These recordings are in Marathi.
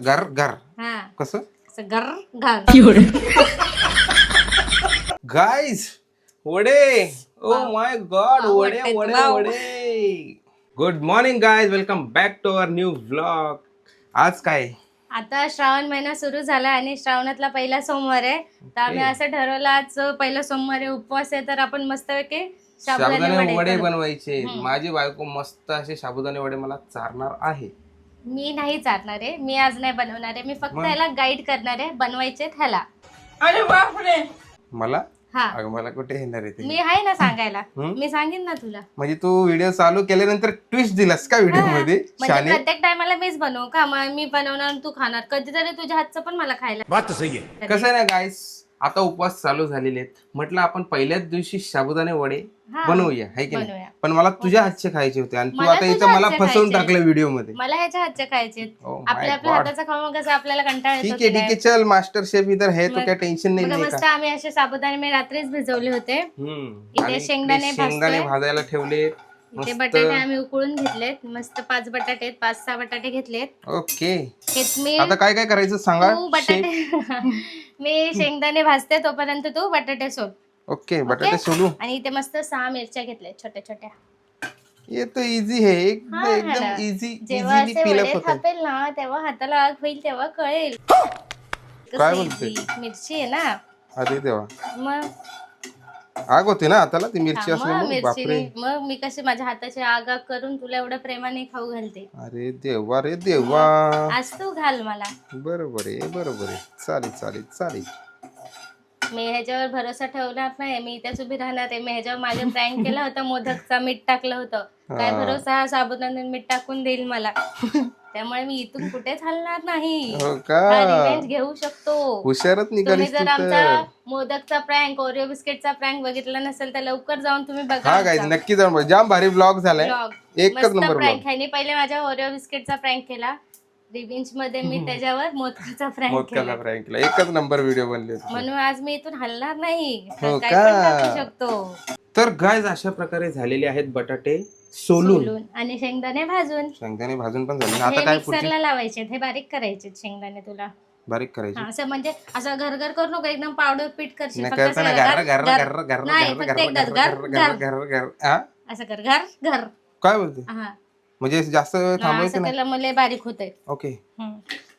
घर घर हा कसं असं घर घर गाईज वडे ओ Wow. माय गॉड Wow, वडे वाटतंय वडे तुला. वडे good morning guys welcome back to our new vlog. आज काय आता श्रावण महिना सुरू झाला आणि श्रावणातला पहिला सोमवार आहे. तर आम्ही असं ठरवलं आज पहिला सोमवार आहे, उपवास आहे, तर आपण मस्तपैकी साबुदाणे वडे करू. बनवायचे. माझी बायको मस्त असे साबुदाणे वडे मला चारणार आहे. मी नाही चालणार आहे, मी आज नाही बनवणार आहे, मी फक्त मग? ह्याला गाईड करणार आहे, बनवायचे ह्याला. अरे बापरे. मला हा अगं मला कुठे येणार आहे मी ते. आहे ना सांगायला, हम्म? मी सांगेन ना तुला. म्हणजे तू व्हिडिओ चालू केल्यानंतर ट्विस्ट दिलास का व्हिडिओ मध्ये म्हणजे शाने? प्रत्येक टायमाला मीच बनवू का? मग मी बनवणार आणि तू खाणार. कधीतरी तुझ्या हातचं पण मला खायला. कसं आहे ना गाईस, आता उपवास चालू झालेले आहेत. म्हटलं आपण पहिल्याच दिवशी साबुदाणे वडे हा, बनवूया है की बनवूया. नाही. पण मला तुझ्या हातचे खायचे होते आणि तू मला आता इथं तुझ्या मला हातचे फसवून खायचे. टाकलं व्हिडिओ मध्ये. मला ह्याच्या हातचे खायचे. Oh my आपल्या आपल्या God. हाताचा खाऊन कसं आपल्याला कंटाळा ठीक येतो आहे की ठीक आहे, नाही. चल मास्टर शेफ इधर है तो मग- क्या टेन्शन बघा नाही मस्त का. आम्ही असे साबुदाणे मी रात्रीच भिजवले होते. इथे आणि शेंगदाणे इकडे शेंगदाणे भाजतोय. भाजायला ठेवले. इथे बटाटे आम्ही उकळून घेतलेत. मस्त 5 बटाटे आहेत, 5-6 बटाटे घेतलेत. ओके, हेच मी आता काय काय करायचं सांगा. तू बटाटे मी शेंगदाणे भाजते तोपर्यंत तू बटाटे सोड. ओके, बटाटे सोलू. आणि इथे मस्त 6 मिरच्या घेतल्या छोट्या छोट्या. ये तो इझी है, हा, एकदम हा. इझी जेव्हा इझिली असे पिलअप वडे होतं. थापेल ना तेव्हा हाताला आग होईल, तेव्हा कळेल काय कसं बोलते? easy. मिरची आहे ना अरे देवा, मग. आग होते ना हाताला ती मिरची हा, मग असल्यामुळे. बापरे, मिरचीने मग मी कशी माझ्या हाताची आग आग करून तुला एवढ्या प्रेमाने खाऊ घालते. अरे देवा रे देवा. आज तू घाल मला. बरोबर आहे बरोबर आहे, चालेल चालेल चालेल. मी ह्याच्यावर भरोसा ठेवणार नाही, मी इथेच उभी राहणार आहे. मी ह्याच्यावर मागे प्रँक केला होता, मोदकचा मीठ टाकलं होतं. काय हा. भरोसा हा साबुदाणे मीठ टाकून देईल मला. त्यामुळे मी इथून कुठेच हलणार नाही. हो का, रिवेंज घेऊ शकतो. हुशारच तुम्ही निघालीस जर तू आमचा तर. मोदकचा प्रँक, ओरिओ बिस्किटचा प्रँक बघितला नसेल तर लवकर जाऊन तुम्ही बघा. हा गाईज नक्की जाऊन बघा. जाम भारी ब्लॉग झालाय, एकच नंबर प्रँक ब्लॉग. ह्याने पहिले माझ्या ओरिओ बिस्किटचा प्रँक केला, रिवेंज मध्ये मी त्याच्यावर मोदकाचा प्रँक मोदकाला केला. प्रँक केला, एकच नंबर व्हिडिओ बनले होते. म्हणून आज मी इथून हलणार नाही. हो काय का? पण टाकू शकतो. तर गाईज अशा प्रकारे झालेले आहेत बटाटे सोलून, सोलून आणि शेंगदाणे भाजून. शेंगदाणे भाजून पण झाले. आता हे काय पुढचे मिक्सरला लावायचे, हे बारीक करायचे शेंगदाणे तुला. बारीक करायचे. हा, असं म्हणजे असं घर करू नको, एकदम पावडर पीठ करशील. नाही फक्त करताना असं घर घर घर- घर घर नाही, घर फक्त घर एकदाच घर घर घर घर घर घर हा असं कर घर घर. काय बोलते, हा, म्हणजे जास्त थांबवायचं असं नाही. केलं मला बारीक होतंय. ओके,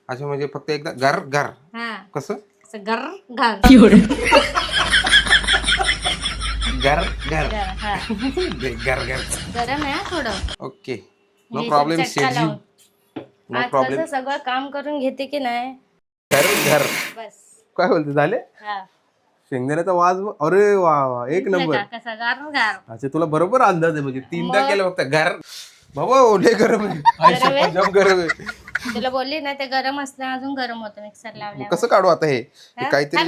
अच्छा म्हणजे फक्त एकदा घर घर हा, कसं असं घर घर घर घर घर. हा, घर घर. गरम आहे हा थोडं. ओके, नो हे प्रॉब्लेम चटका शेटजी, लावून. नो आज प्रॉब्लेम. कसं सगळं काम करून घेते की नाही. घर घर बस. काय बोलते झाले. हा, शेंगदाण्याचा वाज, अरे वा वा, एक नंबर. कसं घर घर. अच्छा तुला बरोबर अंदाज आहे, म्हणजे तीनदा मग? केलं फक्त घर. बाबा ओले गरम आहे. आई गरम आहे? शपथ, जाम गरम आहे. तुला बोलली ना ते गरम असल्या अजून गरम होतं मिक्सर मग लावल्यावर. कसं काढू आता हे हा? थांब, काहीतरी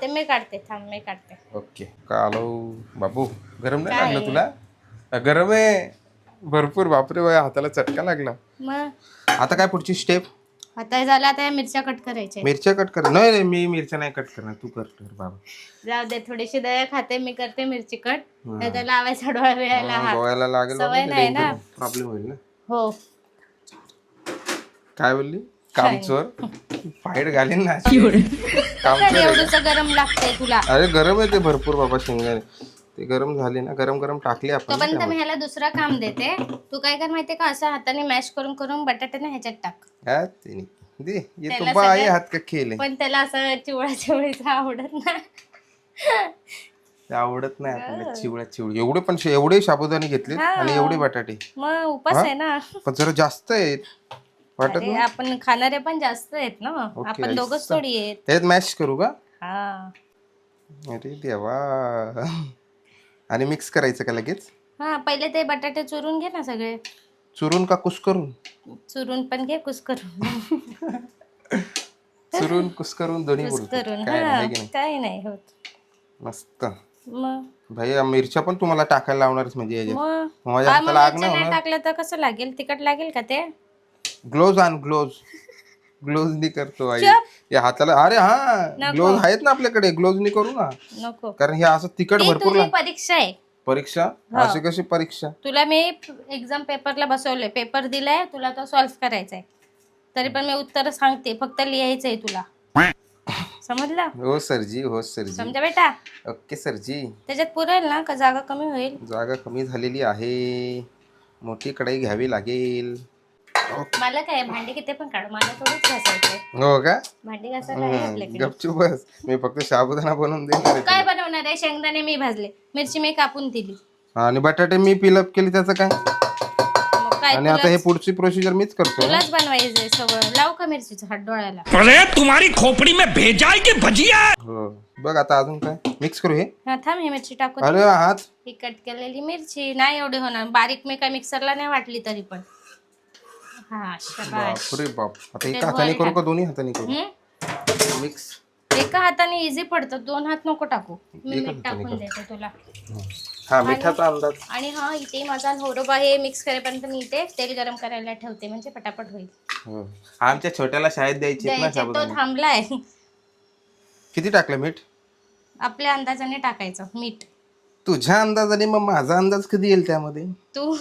मी काढते थांब मी काढते. ओके कालो बाबू, गरम नाही काय? लागलं तुला. गरम आहे भरपूर. बापरे बाय, हाताला चटका लागला. मग आता काय पुढची स्टेप. आता हे झालं, आता या मिरच्या कट करायच्या. मिरच्या कट कर. नाही नाही, मी मिरच्या नाही कट करणार, तू कर बाबा. जाऊ दे, थोडीशी दया खाते, मी करते मिरची कट. त्याला लावायचा डोळा वेळाला हात. गोव्याला लागेल, सवय नाही ना. प्रॉब्लेम होईल ना. हो, काय बोलली, कामचोर फाईट घालीन ना. तर कामचोर आहे. एवढंच गरम लागतंय तुला. अरे गरम आहे ते भरपूर बाबा, शेंगदाणे ते गरम झाले ना, गरम गरम टाकले आपण. तोपर्यंत मी ह्याला दुसरा काम देते. तू काय कर माहितीये का, असं हाताने मॅश करून करून बटाट्याने ह्याच्यात टाक. हा, ते नाही. दे ये त्याला तो बाई सगळं- हात का खेळ. पण त्याला असं चिवळा चिवळीचं आवडत नाही. ते आवडत नाही आपल्याला चिवड्या चिवडी. एवढे पण एवढे साबुदाणे घेतले हा. आणि एवढे बटाटे, मग उपास आहे ना. पण जरा जास्त आहेत वाटत अरे, आपण खाणारे पण जास्त आहेत ना. ओके, आपण दोघच ऐसा. थोडी आहेत. त्यात मॅश करू का. हा अरे देवा. आणि मिक्स करायचं का लगेच. हा, पहिले ते बटाटे चुरून घे ना सगळे. चुरून का कुस करून. चुरून पण घे, कुस करून. चुरून कुस करून दोन्ही कुस बोलतो. करून. काय हा, नाही, की नाही. काही नाही होत. मस्त मग भाई, मिरच्या पण तुम्हाला टाकायला लावणारच म्हणजे याच्यात. मग माझ्या हा, हाताला मग आग नाही मिरच्या नाही होणार. टाकलं तर कसं लागेल, तिखट लागेल का ते. ग्लोव्ज आण, ग्लोव्ज. ग्लोव्ज नी करतो आई. चुप. या हाताला, अरे हा नको. ग्लोव्ज आहेत ना आपल्याकडे, ग्लोव्ज नी करू ना. नको, कारण हे असं तिखट ती भरपूर तुझी लाग- परीक्षा आहे. परीक्षा. हा. अशी कशी परीक्षा. तुला मी एक्झाम पेपरला बसवलंय, पेपर दिलाय तुला, तो सॉल्व्ह करायचा आहे. तरी पण मी उत्तर सांगते, फक्त लिहायचंय तुला. समजलं? हो सरजी, हो सरजी. समजा बेटा. ओके सरजी. त्याच्यात पुरेल ना का जागा कमी होईल? जागा कमी झालेली आहे, मोठी कढई घ्यावी लागेल. मला काय भांडी किती पण काढ, मला थोडीच घासायचंय. हो का? भांडी घासायला आहे आपल्याकडे. गपचूप बस, मी फक्त साबुदाणा बनवून देणार आहे. काय बनवणार आहे? शेंगदाणे मी भाजले, मिरची मी कापून दिली, आणि बटाटे मी फिलअप केले, त्याचं काय? मग काय आणि आता हे पुढची प्रोसिजर मीच करतो. तुलाच बनवायचंय सगळं. लावू का मिरचीचा हात डोळ्याला? अरे तुम्हारी खोपड़ी में भेजा है की भजिया? हो बघ, आता अजून काय मिक्स करू हे? हा थांब, ही मिरची टाकू. अरे हात. ही कट केलेली मिरची नाही एवढी होणार बारीक, मी काय मिक्सरला नाही वाटली तरी पण. हा शाबाश. बापरे बाप. आता ते एका हाताने वर करू टाक. का दोन्ही हाताने करू? मिक्स एका हाताने इझी पडतं, 2 हात नको टाकू. मी एका मीठ हाताने टाकून देते तुला. हा, मिठाचा अंदाज. आणि हा इथे माझा नवरोबा हे मिक्स करेपर्यंत मी इथे तेल गरम करायला ठेवते, म्हणजे पटापट होईल. हो. आमच्या छोट्याला शाळेत द्यायची ना द्यायचे, तो साबुदाणे. थांबलाय. किती टाकलं मीठ? आपल्या अंदाजाने टाकायचं मीठ. तुझ्या अंदाजाने, मग माझा अंदाज कधी येईल त्यामध्ये? तू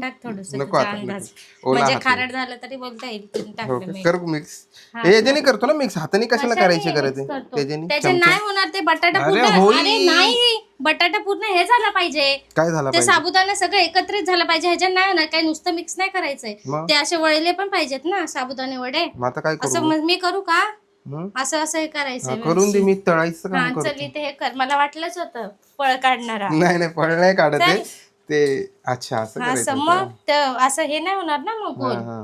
टाक थोडस नको आता, अंदाज, नको. ओला म्हणजे हात खारट झालं तरी बोलता येईल. हो टाकलं का? मीठ. कर मिक्स. हा. हे याच्याने करतो ना मिक्स, हाताने कशाला करायचे कशाने करत mix करतो? त्याच्याने त्याचे चमचे. नाही होणार ते. बटाटा अरे पूर्ण, होईल. अरे नाही, बटाटा पूर्ण हे झाला पाहिजे. काय झाला ते पाहिजे? साबुदाणा सगळं एकत्रित झालं पाहिजे. ह्याच्यात नाही होणार, काही नुसतं मिक्स नाही करायचंय. मग? ते असे वळले पण पाहिजेत ना साबुदाणे वडे. मग आता काय असं करू? मी करू का? हं? असं असं हे हा, करायचं. करून दे, मी तळायचं हा काम चल करतो. इथे हे कर. मला वाटलंच होतं फळ काढणारा. नाही फळ नाही काढत आहे. चल. ते अच्छा असं हा करायचं मग असं हे नाही होणार ना मग होतं. गोल. हा,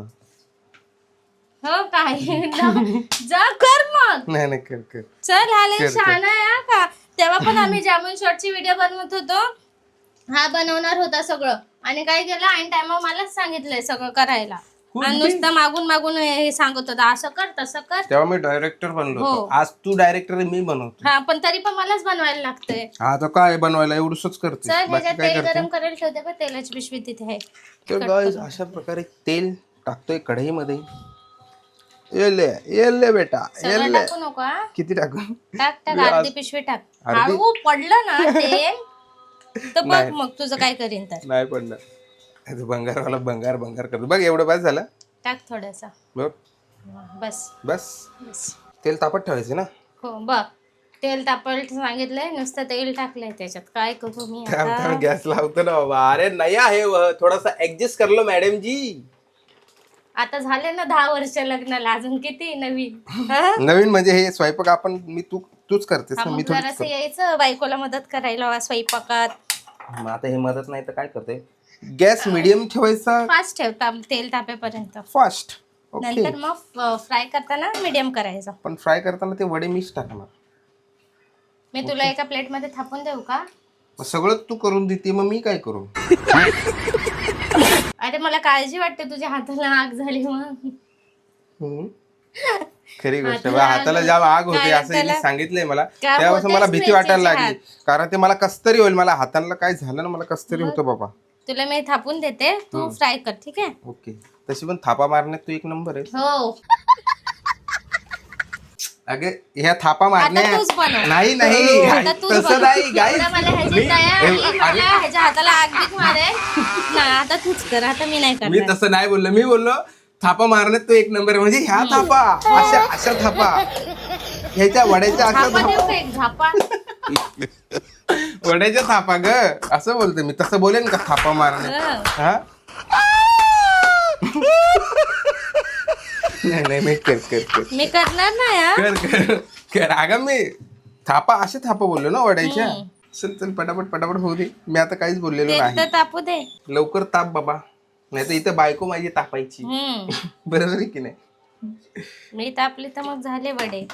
हा. हो काय? जा कर मग. नाही कर कर. चल आले कर. शहाणा आहे हा का. तेव्हा पण आम्ही जामुन शॉर्टची व्हिडिओ बनवत होतो, हा बनवणार होता सगळं, आणि काय केलं ऐन टायमावर मलाच सांगितलंय सगळं करायला, आणि नुसतं मागून मागून हे सांगत होता असं कर तसं कर. तेव्हा मी डायरेक्टर बनलो हो. होतो. आज तू डायरेक्टर आहे, मी बनवतो. हा पण तरी पण मलाच बनवायला लागतंय. हा तर काय बनवायला एवढंच करते, चल बाकी ह्याच्यात काय तेल करते? गरम करायला ठेवते बघ, तेलाची पिशवी तिथे आहे. तर गाइस अशा प्रकारे तेल टाकतोय कढईमध्ये. येले बेटा सगळं येले. टाकू नको हा. किती टाकू? टाक टाक, मी आज- अर्धी पिशवी टाक. अर्धी? हळू पडलं ना तेल तर बघ नाही. मग तुझं काय करीन तर. नाही पडलं. आता भंगारवाला भंगार भंगार करतो बघ. एवढं बस झालं टाक थोडंसं. बघ. बस बस बस. तेल तापत ठेवायचं ना. हो बघ, तेल तापवायला सांगितलंय, नुसतं तेल टाकलंय त्याच्यात. काय करू मी आता? गॅस लावतो ना बाबा. अरे नाही आहे थोडासा ऍडजस्ट कर लो मॅडम जी. आता झाले ना 10 वर्ष लग्नाला, अजून किती नवीन. हा? नवीन म्हणजे हे स्वयंपाक आपण तूच करतेस हा, ना, मी मग थोडीच जरासं करतो. यायचं बायकोला मदत करायला स्वयंपाकात. मग आता हे मदत नाही तर काय करते? गॅस मीडियम ठेवायचा, फास्ट ठेवता तेल तापेपर्यंत. फास्ट. ओके. नंतर मग फ्राय करताना मीडियम करायचं. पण फ्राय करताना ते वडे मीच टाकणार. मी तुला एका प्लेट मध्ये थापून देऊ का? मग सगळं तू करून देते, मग मी काय करू? अरे मला काळजी वाटते तुझ्या हाताला आग झाली मग. हम्म. खरी गोष्ट. हाताला हाताला आग- जाम आग होते काय असं हिने त्याला- सांगितलंय मला. काय त्यापासून मला होतेच भीती वाटायला मिरचीचे लागली, कारण ते मला कसतरी होईल. मला हाताला काय झालं ना, मला कसतरी होतं बाबा. तुला मी थापून देते, तू फ्राय कर, ठीक आहे? ओके. तशी पण थापा मारण्यात तू एक नंबर आहे. हो. अगे ह्या थापा आता मारण्या तूच बनव. नाही नाही आता तूच तसं बनव. नाही guys. एवढं मला ह्याची दया आली, मला ह्याच्या हाताला आग बीग मारेल. नाही आता तूच कर, आता मी नाही मी करणार. तसं नाही बोललो. मी बोललो थापा मारण्यात तो एक नंबर आहे. म्हणजे ह्या थापा अशा अशा थापा, ह्याच्या वड्याच्या अशा झापा देऊ थापा, का एक झापा? वड्याच्या थापा ग, असं बोलते मी. तसं बोलेन का थापा मारण्यात? हा नाही नाही मी कर कर कर मी करणार नाही हा. कर कर कर. अगं मी थापा असे थापा बोललो ना वड्याच्या. चल चल पटापट पटापट होऊ दे. मी आता काहीच बोललेलो तेल नाही. तर तापू दे. लवकर ताप बाबा, नाही तर इथं बायको माझी तापायची. बरोबर आहे की नाही? मी तापली तर मग झाले वडे.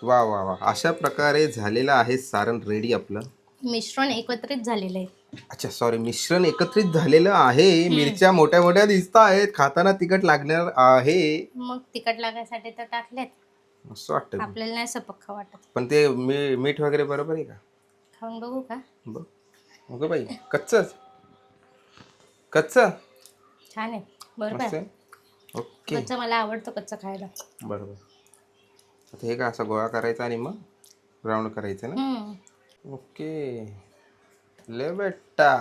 वा वा वा. अशा प्रकारे झालेलं आहे सारण रेडी आपलं. मिश्रण एकत्रित झालेलं आहे. अच्छा सॉरी, मिश्रण एकत्रित झालेलं आहे. मिरच्या मोठ्या मोठ्या दिसत आहेत, खाताना तिखट लागणार आहे. मग तिखट लागायसाठी तर टाकलेत. असं वाटतं. आपल्याला नाही सपक्का वाटत. पण ते मीठ वगैरे बरोबर आहे का? खाऊन बघू का? बघ अगं बाई, कच्च कच्च छान आहे. बरोबर आहे. ओके कच्चं मला आवडतं, कच्चं खायला. बरोबर. आता हे का असा गोळा करायचा आणि मग राऊंड करायचं ना. ओके ले बेटा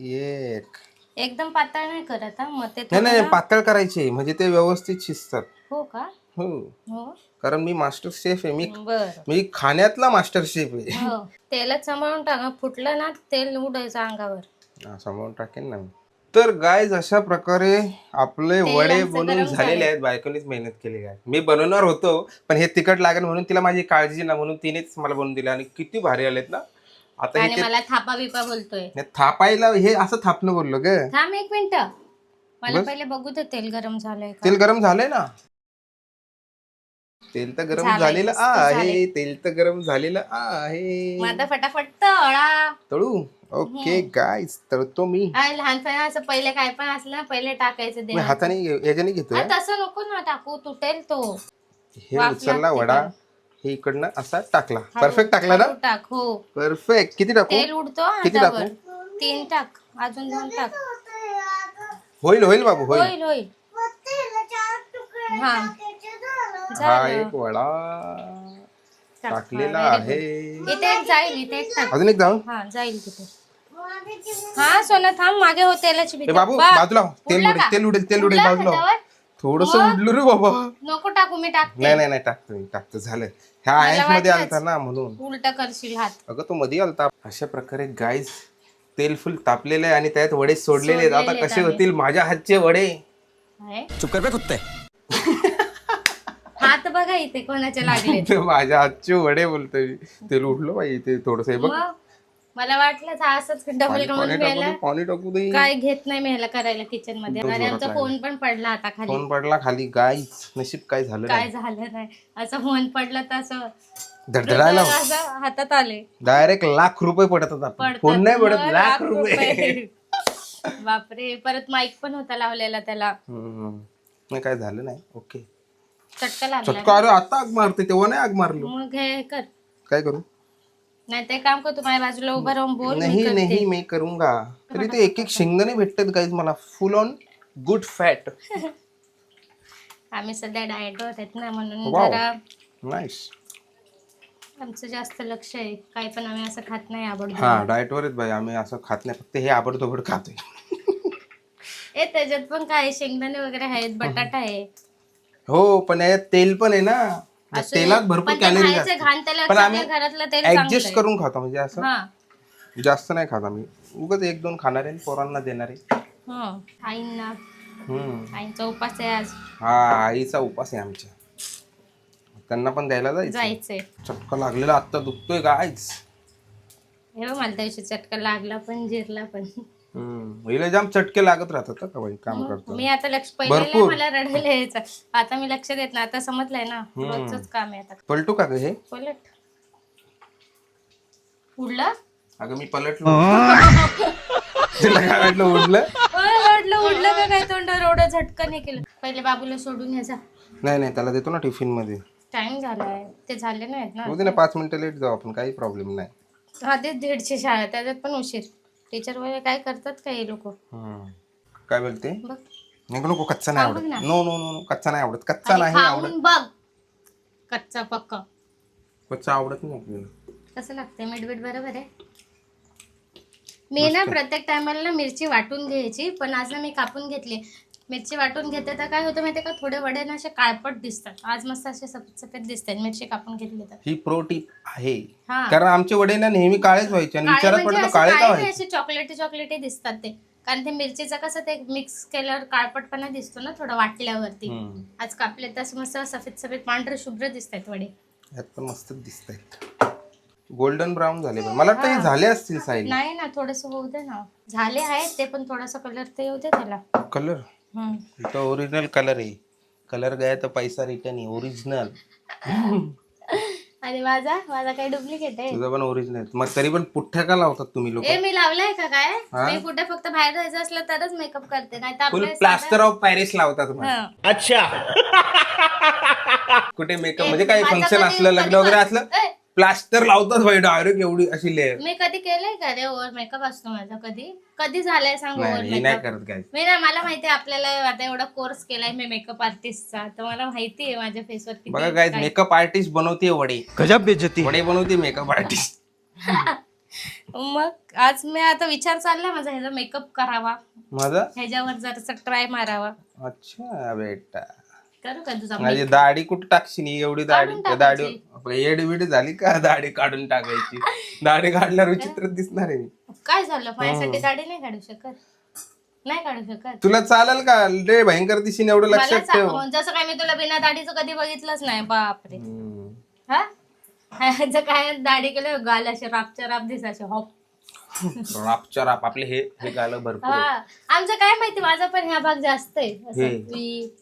एक एकदम पातळ नाही करत हा, मग ते नाही नाही थोडं- पातळ करायचे म्हणजे ते व्यवस्थित शिजतात. हो का? हो हो कारण मी मास्टर शेफ आहे. बर मी खाण्यातला मास्टर शेफ आहे. हो तेलात सांभाळून टाका, फुटलं ना तेल उडायचं अंगावर. हा, सांभाळून टाकेन ना मी. तर गायज अशा प्रकारे आपले वडे आमचं बनून गरम झालेले झालंय. आहेत. बायकोनीच मेहनत केली आहे. मी बनवणार होतो पण हे तिखट लागेल म्हणून तिला माझी काळजी ना म्हणून तिनेच मला बनवून दिले आणि किती भारी आलेत ना. आता आणि हे मला थापा बिपा बोलतोय. हे थापायला हे असं थापणं बोललो ग. थांब एक मिनिट, मला पहिले बघू दे तेल गरम झालंय का. तेल गरम झालंय ना. तेल तर गरम झालंय, झालेलं मस्त आहे. झालंय. तेल तर गरम झालेलं आहे. मग आता फटाफट तळा. तळू. ओके गाईज तळतो मी. लहानपणी असं पहिले काय पण असलं ना पहिले टाकायचं मी ते. हाताने याच्याने घेतोय. तसं नको ना टाकू, तुटेल तो. हे वाफ उचलला लागते वडा का? हे इकडनं असा टाकला. परफेक्ट टाकला ना. हळू टाक. हो परफेक्ट. किती टाकू? तेल उडतो किती हातावर. टाकू? 3 टाक, अजून 2 टाक. होईल होईल बाबू होईल. होईल होईल. हा हा एक वडा टाकलेला आहे. इथे एक जाईल, इथे एक टाक. अजून एक जाऊ. हा जाईल तिथे. हा सोना थांब, मागे हो तेलाची ए भीती. बाबू बा- बाजूला हो. तेल उडला उडेल का? तेल उडेल तेल उडेल उडला बाजूला हो. हातावर? थोडस मग? उडलं रे बाबा. नको टाकू, मी टाकते. नाही नाही नाही टाकतो झालं. ह्या आयस मध्ये आलता ना म्हणून. उलट करशील हात. अगं तो मध्ये आलता. अशा प्रकारे गाईज तेल फुल तापलेलं आहे आणि त्यात वडे सोडलेले आहेत. आता सोडलेले कसे आहेत होतील माझ्या हातचे वडे. आहे? चुप कर बे कुत्ते. हात बघा इथे कोणाचे लागले. ते माझ्या हातचे वडे बोलतोय मी. तेल उडलं पाहिजे ते थोडस. हे बघ मग मला वाटलं हा असंच डबल पाणी करून टाकू घ्यायला. दे, पाणी टाकू दे. काय घेत नाही मी ह्याला करायला किचन मध्ये. तो आणि जोरात आमचा लागला. फोन पण पडला आता खाली. फोन पडला खाली. गाईज नशीब काय झालं काय नाही. झालं नाही, असं फोन पडलं तर असं धडधडायला असं हातात आले. डायरेक्ट ₹1,00,000 पडत होता. पडतात. फोन नाही पडत मग ₹1,00,000. बापरे, परत माईक पण होता लावलेला त्याला. नाही काय झालं नाही. ओके. चटका लागला. चटका अरे आता आग मारते तेव्हा नाही आग मारलो. मग हे कर, काय करू? नाही ते काम कर, तू माझ्या बाजूला उभा राहून बोल. मी नाही करते. नाही मी करूंगा. तरी ते एक एक शेंगदाणे भेटतात गाईज मला. फुल ऑन गुड फॅट. आम्ही सध्या डाएट वर आहेत ना म्हणून वाव. जरा नाईस. आमचं जास्त लक्ष आहे. काही पण आम्ही असं खात नाही आवडत. हा डाएट वरच बाई आम्ही असं खात नाही. फक्त हे आबडतोबड खातोय. त्याच्यात पण काय शेंगदाणे वगैरे आहेत, बटाटा आहे. हो पण यात तेल पण आहे ना. असू दे. तेलात भरपूर पण ते कॅलरीज खायचं असतात. घाण तेल पण आम्ही आपल्या घरातलं तेल ऍडजस्ट चांगलं आहे. करून खातो म्हणजे असं हा जास्त नाही खात आम्ही. उगाच 1-2 खाणारे आणि पोरांना देणारे. आईंना, आईंचा उपास आहे आज. हा आईचा उपास आहे आमच्या. त्यांना पण द्यायला जायचंय. चटका लागलेला आता दुखतोय गायच. हे बघ, मला त्या दिवशी चटका लागला पण जिरला पण. हिला जाम चटके लागत राहतात का बाई काम करतो. मी आता लक्ष पहिले भरपूर. मला रडायला यायचं. आता मी लक्ष देत नाही. आता समजलंय ना रोजच काम आहे आता. पलटू का ग हे? पलट उडलं. अगं मी पलटलो. तुला काय वाटलं उडलं? उडलं का काय तोंडावर एवढं झटकन हे केलं. पहिले बाबूला सोडून यायचा. नाही नाही त्याला देतो ना टिफिन मध्ये. टाइम झालाय, ते झाले नाहीत ना. होते ना 5 मिनिटं लेट जाऊ आपण. काही प्रॉब्लेम नाही. आधीच 1:30 शाळा, त्याच्यात पण उशीर. टीचर वगैरे काय करतात का हे लोक. काय बोलते? बघ नको नको कच्चा नाही आवडत. खाऊन ना. नो नो नो नो कच्चा नाही आवडत. कच्चा नाही आवडत. खाऊन बघ, कच्चा पक्का. कच्चा आवडत नाही आपल्याला. कसं लागतंय? मीठ बरोबर आहे. मी ना प्रत्येक टायमाला ना मिरची वाटून घ्यायची, पण आज ना मी कापून घेतली. मिरची वाटून घेते तर काय होतं माहितीये का, थोडे वडे ना असे काळपट दिसतात. आज मस्त असे सफेद सफेद दिसतात मिरची कापून घेतली तर. ही प्रो टिप आहे. हा. कारण आमचे वडे ना नेहमी काळेच व्हायचे आणि काळे विचारात म्हणजे पडलं असं काळे का काळे नाही, व्हायचे. असे चॉकलेटी दिसतात ते. कारण ते मिरचीचं कसं ते मिक्स केल्यावर काळपटपणा दिसतो ना थोडं वाटल्यावरती. आज कापले तसं मस्त सफेद सफेद पांढरे शुभ्र दिसतात वडे. यात पण मस्त दिसत आहेत. गोल्डन ब्राऊन झाले पण मला वाटतं हे झाले असतील साईड. नाही ना, थोडस होऊ दे ना. झाले आहेत ते, पण थोडासा कलर ते येऊ दे त्याला. कलर तो ओरिजिनल कलर आहे. कलर गया तर पैसा रिटर्न आहे. ओरिजिनल. आणि माझा काही डुप्लिकेट आहे. तुझं पण ओरिजिनल. मग तरी पण पुठ्ठ्या का लावतात तुम्ही लोक? मी लावलाय का काय? मी कुठे फक्त बाहेर जायचं असलं तरच मेकअप करते, नाही तर फुल आपल्या प्लास्टर ऑफ पॅरिस लावतात तुम्हाला. अच्छा. कुठे मेकअप म्हणजे काही फंक्शन असलं लग्न वगैरे असलं प्लास्टर लावतात भाई डायरेक्ट एवढी अशी लेअर. मी कधी केलंय का रे ओव्हर मेकअप असतो माझा? कधी झालंय सांग ओव्हर नाही मेकअप? करत काय. मी ना, मला माहितीये आपल्याला आता एवढा कोर्स केलाय मी मेकअप आर्टिस्टचा, तर मला माहितीये माझ्या फेसवर किती बघा काय मेकअप आर्टिस्ट बनवते वडे. गजब बेइज्जती. वडे बनवते मेकअप आर्टिस्ट. मग आज मी आता विचार चाललाय माझा ह्याचा मेकअप करावा, माझा ह्याच्यावर जरासा ट्राय मारावा. अच्छा बेटा, करू का तुझा माझी दाढी कुठं टाकशील एवढी दाढी? काढून त्या दाढी येडबिडी झाली का दाढी काढून टाकायची? दाढी काढल्यावर विचित्र दिसणार आहे. काय झालं, माझ्यासाठी दाढी नाही काढू शकत? नाही काढू शकत? तुला चालेल का? लय भयंकर दिशीन एवढं मला लक्षात ठेव. जसं काय मी तुला बिना दाढीचं कधी बघितलंच नाही. बापरे. हम्म. हा ह्याचं काय दाढी केलं गाल असे रापच्या राप दिसायचे. हॉप रापच्या राप आपले हे गालं भरपूर आहे. हा आमचं काय माहिती, माझा पण ह्या भाग जास्त आहे असं.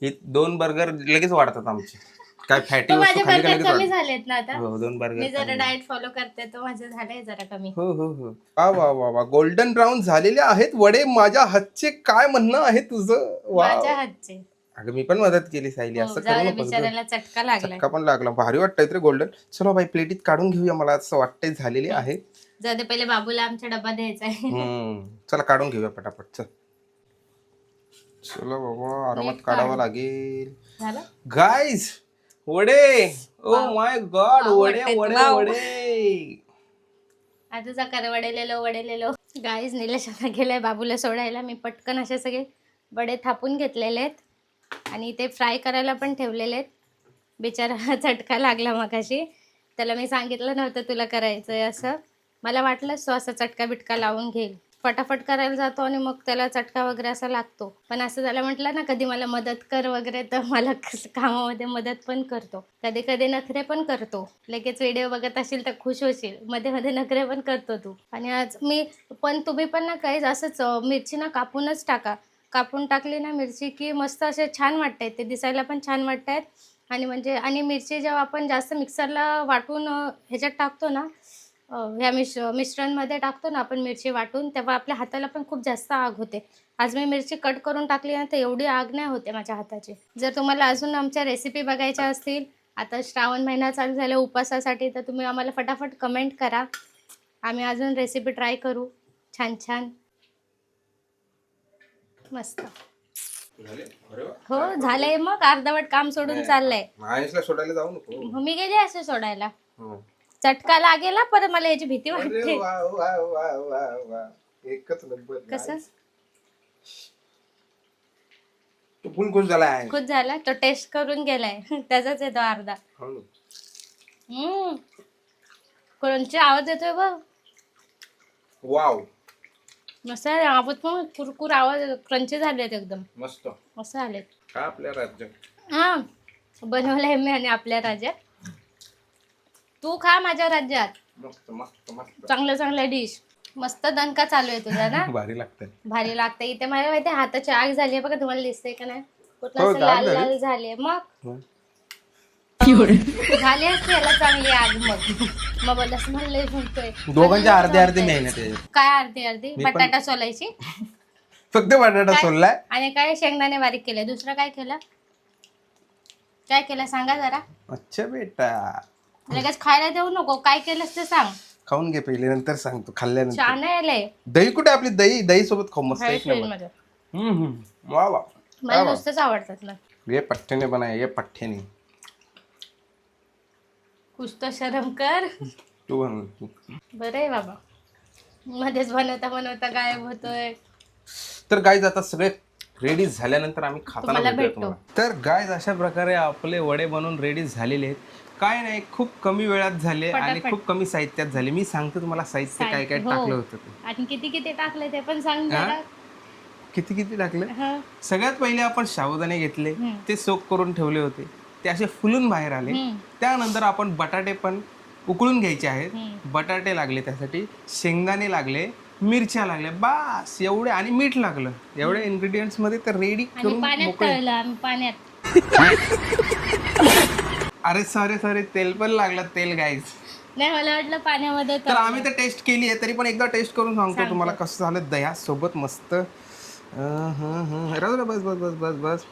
हे 2 बर्गर लगेच वाढतात आमचे. काय फॅटी पण वस्तू माझे खाली बर्गर लगेच कमी वाढतात. झालेत ना आता. हो 2 बर्गर. मी जरा डाएट फॉलो करते तर माझे झाले जरा कमी. हो हो हो. वा वा वा वा, गोल्डन ब्राऊन झालेले आहेत वडे माझ्या हातचे. काय म्हणणं आहे तुझं? वा, माझ्या हातचे. अगं मी पण मदत केली सायली, हो, असं जाऊ करू दे, नको. बिचाऱ्याला चटका लागलाय. चटका पण लागला. भारी वाटतंय रे गोल्डन. चलो बाई प्लेटीत काढून घेऊया, मला असं वाटतंय झालेली आहे. जाऊ दे, पहिले बाबूला आमचा डबा द्यायचा आहे. चला काढून घेऊया पटापट. चल चलो बाबा, आरामात काढावं लागेल. झालं गाईज वडे. ओ माय गॉड, वडे वाव, वडे वाव. वडे. आता जा कर वडेलेलो. गाईज निलेश आता गेलाय बाबूला सोडायला. मी पटकन असे सगळे वडे थापून घेतलेले आहेत आणि ते फ्राय करायला पण ठेवलेले आहेत. बिचारा चटका लागला मगाशी. त्याला मी सांगितलं नव्हतं तुला करायचं आहे असं. मला वाटलंच तो असा चटका बिटका लावून घेईल. फटाफट करायला जातो आणि मग त्याला चटका वगैरे असा लागतो. पण असं झालं म्हटलं ना कधी मला मदत कर वगैरे, तर मला कामामध्ये मदत पण करतो. कधी कधी नखरे पण करतो. लगेच व्हिडिओ बघत असेल तर खुश होशील. मध्ये मध्ये नखरे पण करतो तू. आणि आज तुम्ही पण ना काही असंच मिरची ना कापूनच टाका. कापून टाकली ना मिरची की मस्त असे छान वाटतायत. ते दिसायला पण छान वाटतायत. आणि मिरची जेव्हा आपण जास्त मिक्सरला वाटून ह्याच्यात टाकतो ना, ह्या मिश्रणमध्ये टाकतो ना आपण मिरची वाटून, तेव्हा आपल्या हाताला पण खूप जास्त आग होते. आज मी मिरची कट करून टाकली ना तर एवढी आग नाही होते माझ्या हाताची. जर तुम्हाला अजून आमच्या रेसिपी बघायच्या असतील, आता श्रावण महिना चालू झाला उपवासासाठी, तर तुम्ही आम्हाला फटाफट कमेंट करा. आम्ही अजून रेसिपी ट्राय करू छान छान मस्त. हो झालंय. मग अर्धवट काम सोडून चाललंय. महेशला सोडायला जाऊ नको. मी गेले असे सोडायला. चटका लागेला परत, मला याची भीती वाटते. अरे वा वा वा वा वा, एकच नंबर. कसं तो फुल खुश झाला आहे. खुश झाला तो, टेस्ट करून गेलाय. त्याचाच येतो अर्धा. कोणचे आवाज येतोय बघ. वाव, मस्त आवाज पण कुरकुर आवाज, क्रंची झालेत एकदम मस्त मस्त आलेत. का आपल्या राज्यात हा बनवलंय मी आणि आपल्या राज्यात. तू खा माझ्या राज्यात. मस्त मस्त मस्त. चांगल्या डिश. मस्त दणका चालू आहे तुझा ना. भारी लागतंय. भारी लागतं. इथे मला माहिती हाताची आग झाली आहे बघा, तुम्हाला दिसतंय का नाही? कुठलं हो, असं आग लाल झाली? लाल झाली. मग झाली असते याला चांगली आग. मग बोल असं म्हणलंय म्हणतोय. दोघांच्या अर्धे अर्धे मेहनत आहे. काय अर्धी बटाटा सोलायची फक्त बटाटा सोललाय आणि काय शेंगदाणे बारीक केले. दुसरं काय केलं? काय केलं सांगा जरा. अच्छा बेटा, लगेच खायला देऊ नको. काय केलंस ते सांग. खाऊन घे पहिले, नंतर सांगतो. खाल्ल्यानंतर. छान आहे. दही कुठे आपली? दही सोबत खाऊ मस्त एक नंबर. मध्ये वा वा. मला नुसतंच आवडतात ना. ये पठ्ठ्याने बनाय, ये पठ्ठ्याने. कुछ तो शरम कर. तू बनव तू. बरं आहे बाबा. मध्येच बनवता गायब होतोय. तर गाईज आता सगळे रेडी झाल्यानंतर आम्ही खाताना तुम्हाला भेटूया भेटतो. तुम्हाला. तर गाईज अशा प्रकारे आपले वडे बनवून रेडी झालेले आहेत. काय नाही, खूप कमी वेळात झाले आणि पटापट. खूप कमी साहित्यात झाले. मी सांगतो तुम्हाला साहित्य काय काय हो. टाकलं होतं ते. आणि किती टाकले ते पण सांग हा? जरा. किती टाकलं? हा. सगळ्यात पहिले आपण साबुदाणे घेतले, ते सोक करून ठेवले होते. ते असे फुलून बाहेर आले. त्यानंतर आपण बटाटे पण उकळून घ्यायचे आहेत. बटाटे लागले त्यासाठी, शेंगदाणे लागले, मिरच्या लागल्या, बास एवढे, आणि मीठ लागलं. एवढ्या इन्ग्रेडियंट्स मध्ये तर रेडी आणि करून पाण्यात मोकळे. तळलं आम्ही पाण्यात. अरे सॉरी तेल पण लागलं. तेल गाईज. नाही मला वाटलं पाण्यामध्ये तर आम्ही तर टेस्ट केली आहे, तरी पण एकदा टेस्ट करून सांगतो तुम्हाला कसं झालं. दह्यासोबत मस्त. राहू दे, बस बस बस बस बस.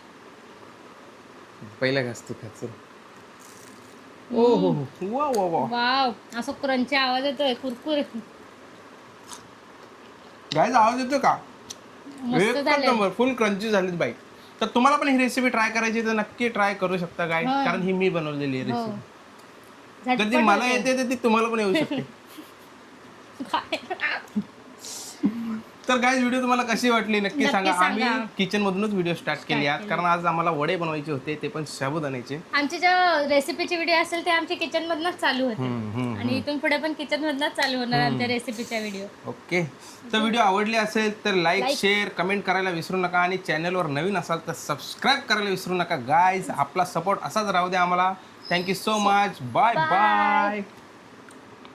पहिला घास तू खाच. ओ हो हो, वा वा वा. वाव, असं क्रंची आवाज येतोय कुरकुर. गाईज आवाज येतो का? मस्त एक झालंय. नंबर, फुल क्रंची झालीत बाई. तर तुम्हाला पण ही रेसिपी ट्राय करायची तर नक्की ट्राय करू शकता गाईज, कारण ही मी बनवलेली आहे रेसिपी. झटपट कधी मला होते. येते तर ती तुम्हाला पण येऊ शकते. तर गाईज व्हिडिओ तुम्हाला कशी वाटली नक्की सांगा. सांगा. आम्ही किचन मधूनच व्हिडिओ स्टार्ट केली आहेत कारण आज आम्हाला वडे बनवायचे होते, ते पण साबुदाण्याचे. आमची ज्या रेसिपीची व्हिडिओ असेल ते आमच्या किचन मधनच चालू होते आणि इथून पुढे पण किचन मधनच चालू होणार आमच्या रेसिपीच्या व्हिडिओ. ओके, तर व्हिडिओ आवडली असेल तर लाईक शेअर कमेंट करायला विसरू नका आणि चॅनलवर नवीन असाल तर सबस्क्राईब करायला विसरू नका गाईज. आपला सपोर्ट असाच राहू द्या आम्हाला. Thank you so much. Bye bye.